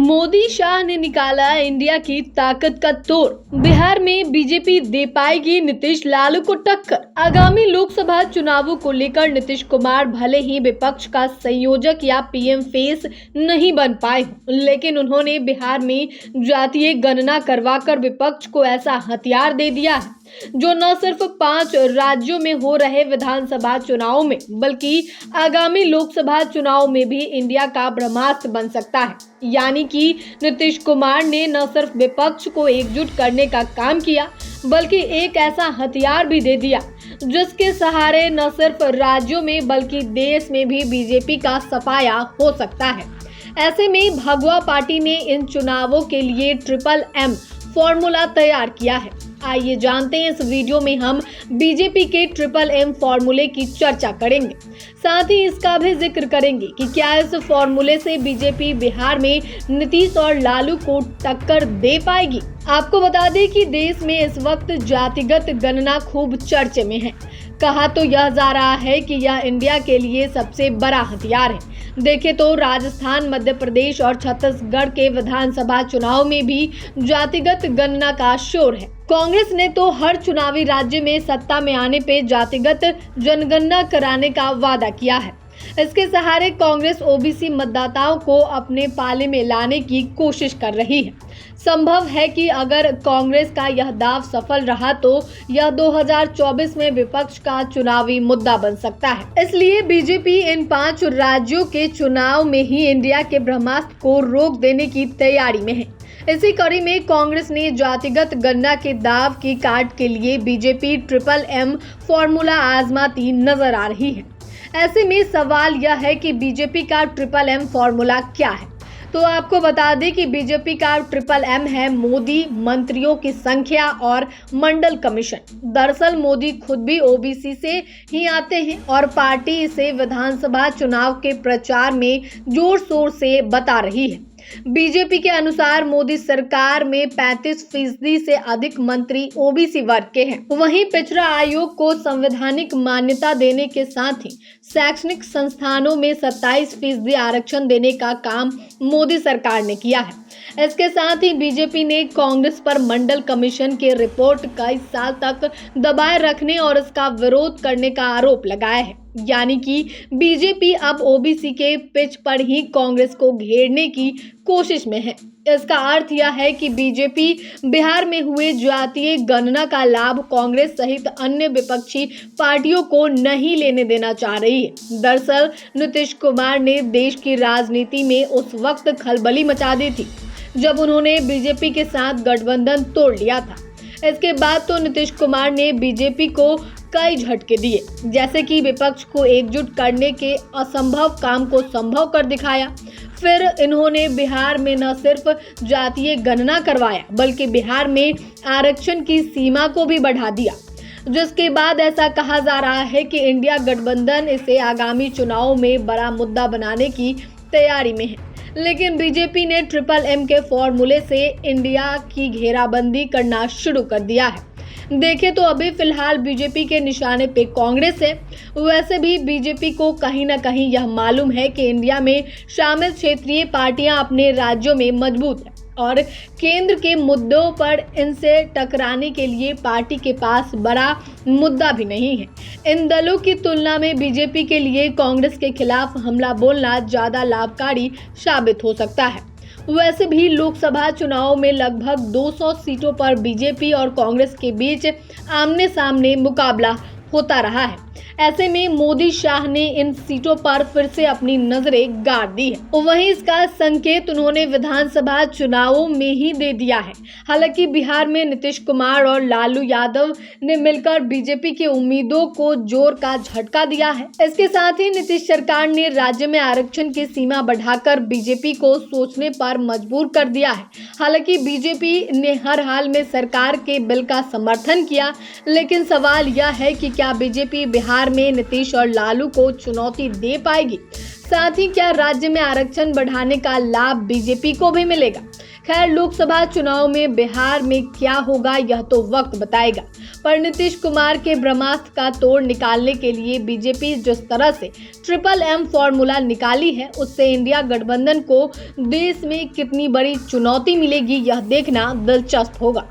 मोदी शाह ने निकाला इंडिया की ताकत का तोड़। बिहार में बीजेपी दे पाएगी नीतीश लालू को टक्कर। आगामी लोकसभा चुनावों को लेकर नीतीश कुमार भले ही विपक्ष का संयोजक या पीएम फेस नहीं बन पाए, लेकिन उन्होंने बिहार में जातीय गणना करवाकर विपक्ष को ऐसा हथियार दे दिया है जो न सिर्फ 5 राज्यों में हो रहे विधानसभा चुनाव में बल्कि आगामी लोकसभा चुनाव में भी इंडिया का ब्रह्मास्त्र बन सकता है। यानी कि नीतीश कुमार ने न सिर्फ विपक्ष को एकजुट करने का काम किया बल्कि एक ऐसा हथियार भी दे दिया जिसके सहारे न सिर्फ राज्यों में बल्कि देश में भी बीजेपी का सफाया हो सकता है। ऐसे में भगवा पार्टी ने इन चुनावों के लिए MMM फॉर्मूला तैयार किया है। आइए जानते हैं इस वीडियो में हम बीजेपी के MMM फॉर्मूले की चर्चा करेंगे। साथ ही इसका भी जिक्र करेंगे कि क्या इस फॉर्मूले से बीजेपी बिहार में नीतीश और लालू को टक्कर दे पाएगी। आपको बता दें कि देश में इस वक्त जातिगत गणना खूब चर्चे में है। कहा तो यह जा रहा है कि यह इंडिया के लिए सबसे बड़ा हथियार है। देखें तो राजस्थान, मध्य प्रदेश और छत्तीसगढ़ के विधानसभा चुनाव में भी जातिगत गणना का शोर है। कांग्रेस ने तो हर चुनावी राज्य में सत्ता में आने पे जातिगत जनगणना कराने का वादा किया है। इसके सहारे कांग्रेस ओबीसी मतदाताओं को अपने पाले में लाने की कोशिश कर रही है। संभव है कि अगर कांग्रेस का यह दाव सफल रहा तो यह 2024 में विपक्ष का चुनावी मुद्दा बन सकता है। इसलिए बीजेपी इन 5 राज्यों के चुनाव में ही इंडिया के ब्रह्मास्त्र को रोक देने की तैयारी में है। इसी कड़ी में कांग्रेस ने जातिगत गणना के दाव की काट के लिए बीजेपी MMM फॉर्मूला आजमाती नजर आ रही है। ऐसे में सवाल यह है कि बीजेपी का MMM फॉर्मूला क्या है। तो आपको बता दें कि बीजेपी का MMM है मोदी, मंत्रियों की संख्या और मंडल कमीशन। दरअसल मोदी खुद भी ओबीसी से ही आते हैं और पार्टी इसे विधानसभा चुनाव के प्रचार में जोर शोर से बता रही है। बीजेपी के अनुसार मोदी सरकार में 35% से अधिक मंत्री ओबीसी वर्ग के हैं। वहीं पिछड़ा आयोग को संवैधानिक मान्यता देने के साथ ही शैक्षणिक संस्थानों में 27% आरक्षण देने का काम मोदी सरकार ने किया है। इसके साथ ही बीजेपी ने कांग्रेस पर मंडल कमीशन के रिपोर्ट कई साल तक दबाए रखने और इसका विरोध करने का आरोप लगाया है। यानी कि बीजेपी अब ओबीसी के पिच पर ही कांग्रेस को घेरने की कोशिश में है। इसका अर्थ यह है कि बीजेपी बिहार में हुए जातीय गणना का लाभ कांग्रेस सहित अन्य विपक्षी पार्टियों को नहीं लेने देना चाह रही है। दरअसल नीतीश कुमार ने देश की राजनीति में उस वक्त खलबली मचा दी थी जब उन्होंने बीजेपी के साथ गठबंधन तोड़ लिया था। इसके बाद तो नीतीश कुमार ने बीजेपी को कई झटके दिए, जैसे कि विपक्ष को एकजुट करने के असंभव काम को संभव कर दिखाया। फिर इन्होंने बिहार में न सिर्फ जातीय गणना करवाया बल्कि बिहार में आरक्षण की सीमा को भी बढ़ा दिया, जिसके बाद ऐसा कहा जा रहा है कि इंडिया गठबंधन इसे आगामी चुनाव में बड़ा मुद्दा बनाने की तैयारी में है। लेकिन बीजेपी ने MMM के फॉर्मूले से इंडिया की घेराबंदी करना शुरू कर दिया है। देखें तो अभी फिलहाल बीजेपी के निशाने पे कांग्रेस है। वैसे भी बीजेपी को कहीं ना कहीं यह मालूम है कि इंडिया में शामिल क्षेत्रीय पार्टियां अपने राज्यों में मजबूत है और केंद्र के मुद्दों पर इनसे टकराने के लिए पार्टी के पास बड़ा मुद्दा भी नहीं है। इन दलों की तुलना में बीजेपी के लिए कांग्रेस के खिलाफ हमला बोलना ज्यादा लाभकारी साबित हो सकता है। वैसे भी लोकसभा चुनाव में लगभग 200 सीटों पर बीजेपी और कांग्रेस के बीच आमने सामने मुकाबला होता रहा है। ऐसे में मोदी शाह ने इन सीटों पर फिर से अपनी नजरें गाड़ दी है। वहीं इसका संकेत उन्होंने विधानसभा चुनावों में ही दे दिया है। हालांकि बिहार में नीतीश कुमार और लालू यादव ने मिलकर बीजेपी की उम्मीदों को जोर का झटका दिया है। इसके साथ ही नीतीश सरकार ने राज्य में आरक्षण की सीमा बढ़ाकर बीजेपी को सोचने पर मजबूर कर दिया है। हालांकि बीजेपी ने हर हाल में सरकार के बिल का समर्थन किया, लेकिन सवाल यह है कि क्या बीजेपी बिहार में नीतीश और लालू को चुनौती दे पाएगी। साथ ही क्या राज्य में आरक्षण बढ़ाने का लाभ बीजेपी को भी मिलेगा। खैर, लोकसभा चुनाव में बिहार में क्या होगा यह तो वक्त बताएगा, पर नीतीश कुमार के ब्रह्मास्त्र का तोड़ निकालने के लिए बीजेपी जिस तरह से ट्रिपल एम फॉर्मूला निकाली है, उससे इंडिया गठबंधन को देश में कितनी बड़ी चुनौती मिलेगी यह देखना दिलचस्प होगा।